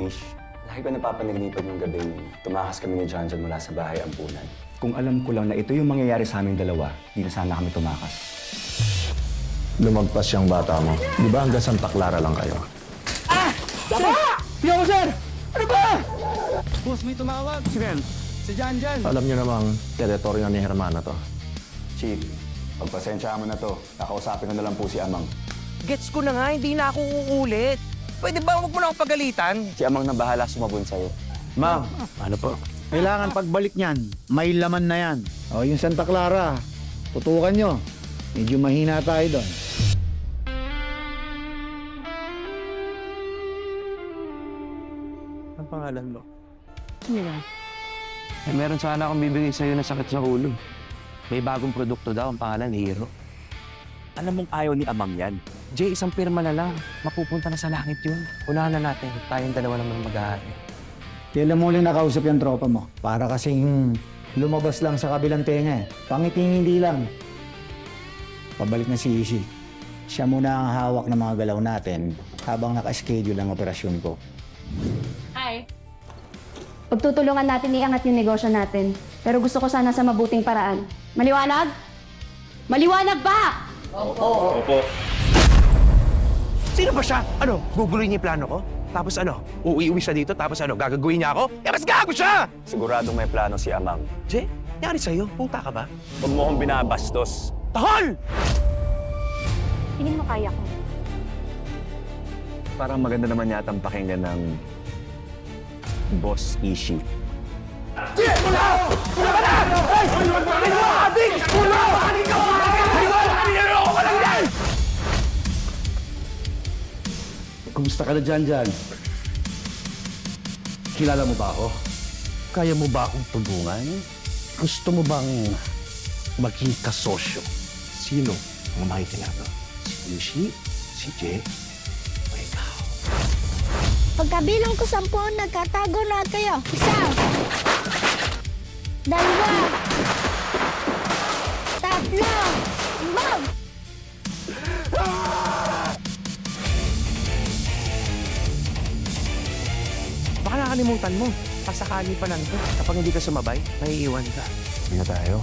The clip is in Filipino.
Ish, lagi ko napapanaginipan yung gabing tumakas kami ni John mula sa bahay ampunan. Kung alam ko lang na ito yung mangyayari sa aming dalawa, di na sana kami tumakas. Lumagpas yung bata mo. Di ba hanggang Santa Clara lang kayo? Yo, sir! Ano ba? Boss, may tumawag. Si Ben. Si Jan. Alam niyo namang teritoryo ni Hermana to. Chief, pagpasensya mo na to. Kakausapin ko na lang po si Amang. Gets ko na nga, hindi na ako uulit. Pwede ba huwag mo na ako pagalitan? Si Amang na bahala sumabon sa'yo. Ma'am, ano po? Kailangan pagbalik niyan, may laman na yan. O, yung Santa Clara, tutukan nyo. Medyo mahina tayo doon. Ang pangalan mo? Meron sana akong bibigay sa'yo na sakit sa ulo. May bagong produkto daw, ang pangalan, Hero. Alam mong ayaw ni Amang yan. Jay, isang pirma na lang. Mapupunta na sa langit yun. Unahan na natin. Tayong dalawa naman mag-ahari. Kailan mo lang nakausap yung tropa mo? Para kasing lumabas lang sa kabilang tenga eh. Pangiting hindi lang. Pabalik na si Ishi. Siya muna ang hawak ng mga galaw natin habang naka-schedule ang operasyon ko. Hi. Pagtutulungan natin iangat yung negosyo natin. Pero gusto ko sana sa mabuting paraan. Maliwanag? Maliwanag ba? Sino ba siya? Ano, guguloy niya yung plano ko? Tapos ano, uuwi siya dito, tapos ano, gagagawin niya ako? Eh, mas gago siya! Siguradong may plano si Amang. Jay, nangyari sa'yo? Puta ka ba? Huwag mo akong binabastos. Tahol! Tingin mo kaya ko. Parang maganda naman yata ang pakinggan ng Boss Ishi. Kumusta ka na dyan? Kilala mo ba ako? Kaya mo ba akong tulungan? Gusto mo bang maging kasosyo? Sino ang makikilala? Si Ishi, si Jay, o ikaw? Pagkabilang ko 10, nagkatago na kayo. 1, 2, 3, 4. Baka nakalimutan mo. Pasakali pa lang to. Kapag hindi ka sumabay, maiiwan ka. Hindi na tayo.